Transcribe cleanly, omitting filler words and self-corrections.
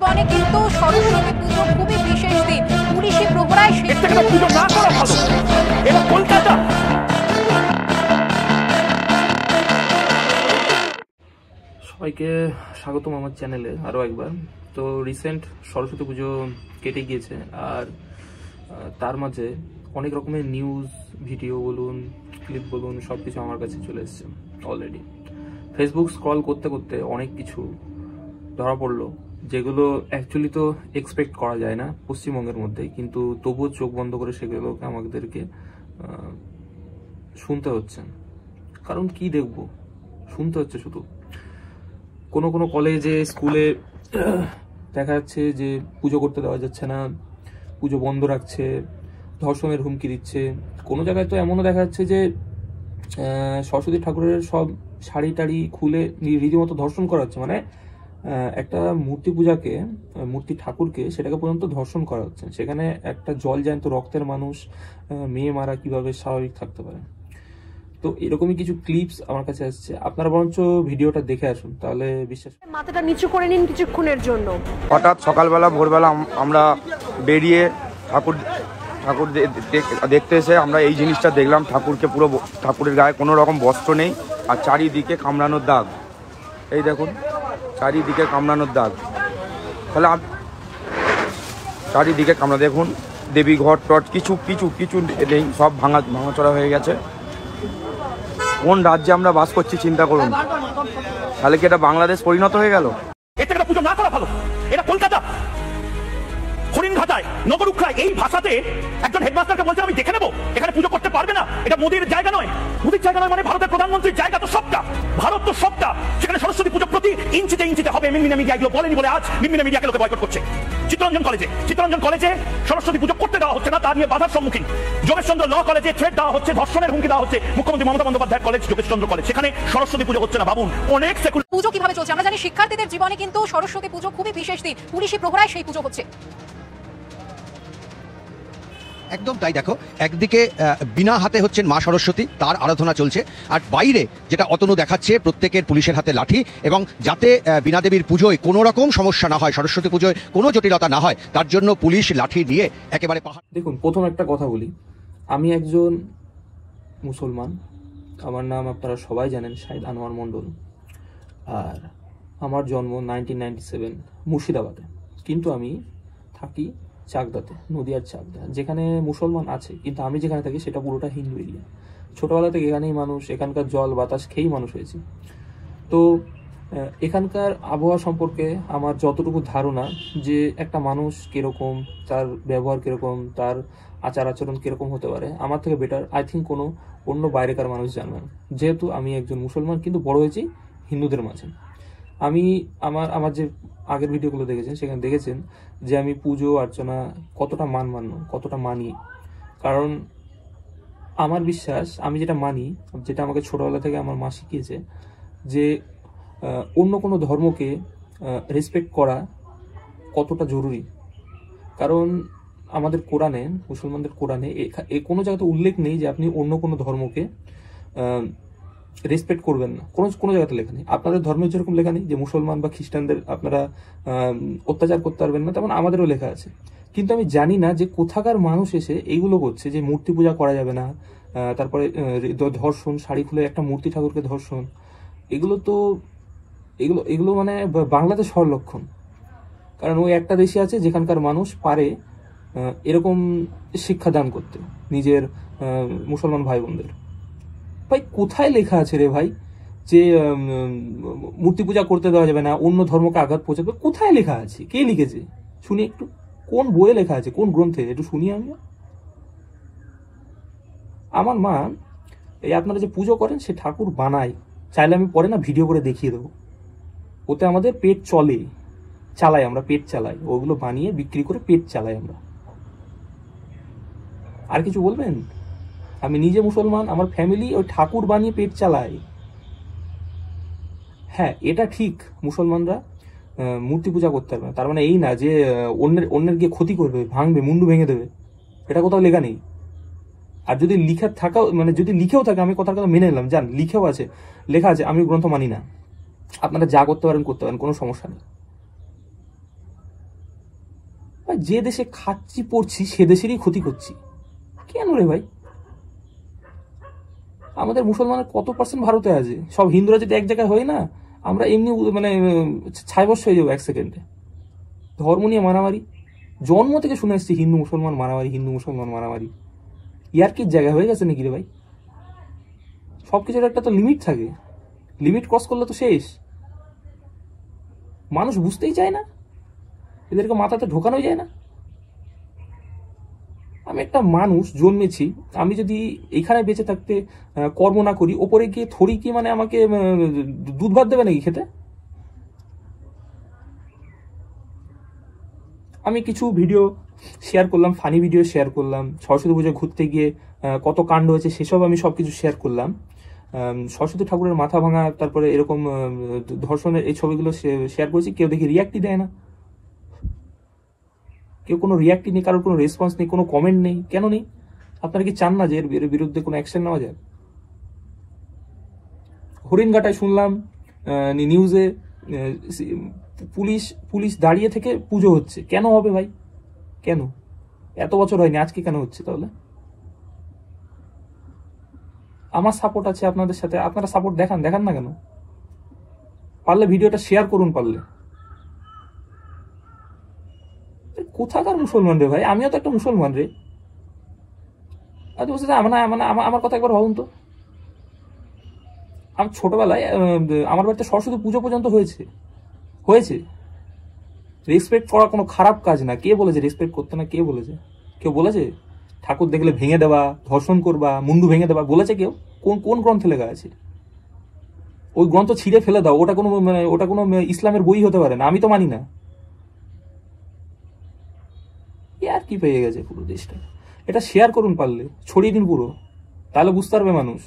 জীবনে কিন্তু সরস্বতী পুজো খুবই বিশেষ দিন। পুলিশি প্রহরায় পুজো না করা ভালো। এটা কলকাতা। সবাইকে স্বাগতম আমার চ্যানেলে আরও একবার। তো রিসেন্ট সরস্বতী পুজো কেটে গিয়েছে, আর তার মাঝে অনেক রকমের নিউজ ভিডিও বলুন, ক্লিপ বলুন, সব কিছু আমার কাছে চলে এসছে অলরেডি। ফেসবুক স্ক্রল করতে করতে অনেক কিছু ধরা পড়লো, যেগুলো অ্যাকচুয়ালি তো এক্সপেক্ট করা যায় না পশ্চিমবঙ্গের মধ্যে, কিন্তু তবুও চোখ বন্ধ করে সেগুলোকে আমাদেরকে শুনতে হচ্ছে। কারণ কি দেখব, শুনতে হচ্ছে শুধু। কোনো কোনো কলেজে স্কুলে দেখা যাচ্ছে যে পুজো করতে দেওয়া যাচ্ছে না, পুজো বন্ধ রাখছে, ধর্ষণের হুমকি দিচ্ছে। কোনো জায়গায় তো এমনও দেখা যাচ্ছে যে সরস্বতী ঠাকুরের সব শাড়ি টাড়ি খুলে রীতিমতো ধর্ষণ করা হচ্ছে। মানে একটা মূর্তি পূজাকে, মূর্তি ঠাকুরকে, সেটাকে পর্যন্ত ধর্ষণ করা হচ্ছে। সেখানে একটা জল জ্যান্ত রক্তের মানুষ, মেয়ে মারা কিভাবে স্বাভাবিক থাকতে পারে? তো এরকমই কিছু ক্লিপস আমার কাছে আসছে, আপনারা বরঞ্চ ভিডিওটা দেখে আসুন, তাহলে বিশ্বাস। মাথাটা নিচু করে নিন কিছুক্ষণের জন্য। হঠাৎ সকালবেলা ভোরবেলা আমরা বেরিয়ে ঠাকুর দেখতে এসে আমরা এই জিনিসটা দেখলাম। ঠাকুরকে পুরো, ঠাকুরের গায়ে কোনো রকম বস্ত্র নেই, আর চারিদিকে কামড়ানোর দাগ। এই দেখুন, চারিদিকে কামড়ানোর দাগ। তাহলে চারিদিকে কামড়া, দেখুন দেবী ঘট টট কিছু কিছু কিছু নেই, সব ভাঙাচোরা হয়ে গেছে। কোন রাজ্যে আমরা বাস করছি চিন্তা করুন। তাহলে কি এটা বাংলাদেশ পরিণত হয়ে গেল? এটা পুজো না করা ভালো। এটা কলকাতা, হরিণঘাটায়, নগরুখরায়। এই ভাষাতে একজন হেডমাস্টারকে বলছে আমি দেখে নেবো, এখানে পুজো করতে পারবে না, এটা মোদির জায়গা নয়। মোদির জায়গা নয় মানে ভারতের প্রধানমন্ত্রীর জায়গা তো সবটা, ভারত তো সবটা। সেখানে সরস্বতী পুজো প্রতি ইঞ্চিতে ইঞ্চিতে হবে। মিনমিনা মিডিয়া এগুলো বলেনি বলে আজ মিনমিনা মিডিয়াকে লোকে বয়কট করছে। চিত্তরঞ্জন কলেজে সরস্বতী পুজো করতে দেওয়া হচ্ছে না, তা নিয়ে বাধার সম্মুখীন। যোগেশচন্দ্র ল কলেজে থ্রেট দেওয়া হচ্ছে, ধর্ষণের হুমকি দেওয়া হচ্ছে। মুখ্যমন্ত্রী মমতা বন্দ্যোপাধ্যায়ের কলেজ যোগেশচন্দ্র কলেজ, সেখানে সরস্বতী পুজো হচ্ছে না। ভাবুন অনেক সেকুলার পুজো কিভাবে চলছে। আমরা জানি শিক্ষার্থীদের জীবনে কিন্তু সরস্বতী পুজো খুবই বিশেষ দিন। পুলিশি প্রহরায় সেই পুজো হচ্ছে। একদম তাই। দেখো, একদিকে বিনা হাতে হচ্ছেন মা সরস্বতী, তার আরাধনা চলছে, আর বাইরে যেটা অতনু দেখাচ্ছে প্রত্যেকের পুলিশের হাতে লাঠি, এবং যাতে বিনা দেবীর পুজোয় কোনো রকম সমস্যা না হয়, সরস্বতী পুজোয় কোনো জটিলতা না হয়, তার জন্য পুলিশ লাঠি নিয়ে একেবারে পাহাড়। দেখুন, প্রথম একটা কথা বলি, আমি একজন মুসলমান। আমার নাম আপনারা সবাই জানেন, শাহিদ আনোয়ার মণ্ডল। আর আমার জন্ম 1997 মুর্শিদাবাদে, কিন্তু আমি থাকি চাকদাতে, নদিয়ার চাকদা, যেখানে মুসলমান আছে, কিন্তু আমি যেখানে থাকি সেটা পুরোটা হিন্দু এরিয়া। ছোটবেলা থেকে এখানেই মানুষ, এখানকার জল বাতাস খেয়েই মানুষ হয়েছি। তো এখানকার আবহাওয়া সম্পর্কে আমার যতটুকু ধারণা, যে একটা মানুষ কিরকম, তার ব্যবহার কিরকম, তার আচার আচরণ কিরকম হতে পারে, আমার থেকে বেটার আই থিঙ্ক কোনো অন্য বাইরেকার মানুষ জানবে না। যেহেতু আমি একজন মুসলমান, কিন্তু বড় হয়েছি হিন্দুদের মাঝে। আমি আমার যে আগের ভিডিওগুলো দেখেছেন, সেখানে দেখেছেন যে আমি পুজো অর্চনা কতটা কতটা মানি। কারণ আমার বিশ্বাস, আমি যেটা মানি, যেটা আমাকে ছোটবেলা থেকে আমার মা শিখিয়েছে, যে অন্য কোনো ধর্মকে রেসপেক্ট করা কতটা জরুরি। কারণ আমাদের কোরআনে, মুসলমানদের কোরআনে কোনো জায়গাতে উল্লেখ নেই যে আপনি অন্য কোনো ধর্মকে রেসপেক্ট করবেন না। কোনো জায়গাতে লেখা নেই। আপনাদের ধর্মের যেরকম লেখা নেই যে মুসলমান বা খ্রিস্টানদের আপনারা অত্যাচার করতে পারবেন না, তেমন আমাদেরও লেখা আছে। কিন্তু আমি জানি না যে কোথাকার মানুষ এসে এইগুলো করছে, যে মূর্তি পূজা করা যাবে না, তারপরে ধর্ষণ, শাড়ি খুলে একটা মূর্তি ঠাকুরকে ধর্ষণ, এগুলো মানে বাংলাদেশ হওয়ার লক্ষণ। কারণ ওই একটা দেশে আছে যেখানকার মানুষ পারে এরকম শিক্ষাদান করতে নিজের মুসলমান ভাই বোনদের। ভাই, কোথায় লেখা আছে রে ভাই যে মূর্তি পূজা করতে দেওয়া যাবে না, অন্য ধর্মকে আঘাত পৌঁছাবে? কোথায় লেখা আছে? কে লিখেছে শুনি একটু? কোন বইয়ে লেখা আছে, কোন গ্রন্থে? একটু শুনি আমি। আমার মা, এই আপনারা যে পুজো করেন, সে ঠাকুর বানায়, চাইলে আমি পরে না ভিডিও করে দেখিয়ে দেবো। ওতে আমাদের পেট চালাই, আমরা পেট চালাই, ওগুলো বানিয়ে বিক্রি করে পেট চালাই আমরা। আর কিছু বলবেন? আমি নিজে মুসলমান, আমার ফ্যামিলি ওই ঠাকুর বানিয়ে পেট চালায়। হ্যাঁ, এটা ঠিক, মুসলমানরা মূর্তি পূজা করতে পারবে না, তার মানে এই না যে অন্যের গিয়ে ক্ষতি করবে, ভাঙবে, মুন্ডু ভেঙে দেবে। এটা কোথাও লেখা নেই। আর যদি যদি লিখেও থাকে, আমি কথার কথা মেনে নিলাম, জান লিখেও আছে, লেখা আছে, আমি গ্রন্থ মানি না, আপনারা যা করতে পারেন, কোনো সমস্যা নেই। ভাই যে দেশে খাচ্ছি পড়ছি সে দেশেরই ক্ষতি করছি কেন রে ভাই? আমাদের মুসলমানের কত পার্সেন্ট ভারতে আছে? সব হিন্দুরা যদি এক জায়গায় হয় না, আমরা এমনি মানে ছাইবস হয়ে যাবো এক সেকেন্ডে। ধর্ম নিয়ে মারামারি জন্ম থেকে শুনে এসছি, হিন্দু মুসলমান মারামারি, হিন্দু মুসলমান মারামারি। ইয়ার কি জায়গা হয়ে গেছে নাকি রে ভাই? সবকিছুর একটা তো লিমিট থাকে, লিমিট ক্রস করলে তো শেষ। মানুষ বুঝতেই চায় না, এদেরকে মাথাতে ঢোকানোই যায় না। আমি একটা মানুষ জন্মেছি, আমি যদি এইখানে বেঁচে থাকতে কর্ম না করি, ওপরে গিয়ে থরি কি মানে আমাকে দুধ ভাত দেবে নাকি খেতে? আমি কিছু ভিডিও শেয়ার করলাম, ফানি ভিডিও শেয়ার করলাম, সরস্বতী পুজোয় ঘুরতে গিয়ে কত কাণ্ড হয়েছে সেসব আমি সবকিছু শেয়ার করলাম। সরস্বতী ঠাকুরের মাথা ভাঙা, তারপরে এরকম ধর্ষণের এই ছবিগুলো শেয়ার করেছি। কেউ দেখি রিয়াক্টই দেয় না, কেউ কোনো রিয়াক্টই নেই, কারোর কোনো রেসপন্স নেই, কোনো কমেন্ট নেই। কেন নেই? আপনারা কি চান না যে এর বিরুদ্ধে কোনো অ্যাকশন নেওয়া যায়? হরিণঘাটায় শুনলাম নিউজে পুলিশ দাঁড়িয়ে থেকে পুজো হচ্ছে। কেন হবে ভাই? কেন? এত বছর হয়নি, আজকে কেন হচ্ছে তাহলে? আমার সাপোর্ট আছে আপনাদের সাথে, আপনারা সাপোর্ট দেখান না কেন? পারলে ভিডিওটা শেয়ার করুন পারলে। কোথাকার মুসলমান রে ভাই? আমিও তো একটা মুসলমান রে। বুঝতে আমার কথা একবার ভাবুন তো। আমি ছোটবেলায় আমার বাড়িতে সরস্বতী পুজো পর্যন্ত হয়েছে। রেসপেক্ট করা কোনো খারাপ কাজ না। কে বলেছে রেসপেক্ট করতে না? কে বলেছে? কেউ বলেছে ঠাকুর দেখলে ভেঙে দেওয়া, ধর্ষণ করবা, মুন্ডু ভেঙে দেওয়া বলেছে কেউ? কোন গ্রন্থে লেখা আছে? ওই গ্রন্থ ছিঁড়ে ফেলে দাও, ওটা কোনো ইসলামের বই হতে পারে না, আমি তো মানি না। আর কি পেয়ে গেছে পুরো দেশটা? এটা শেয়ার করুন পারলে, ছড়িয়ে দিন পুরো, তাহলে বুঝতে পারবে মানুষ।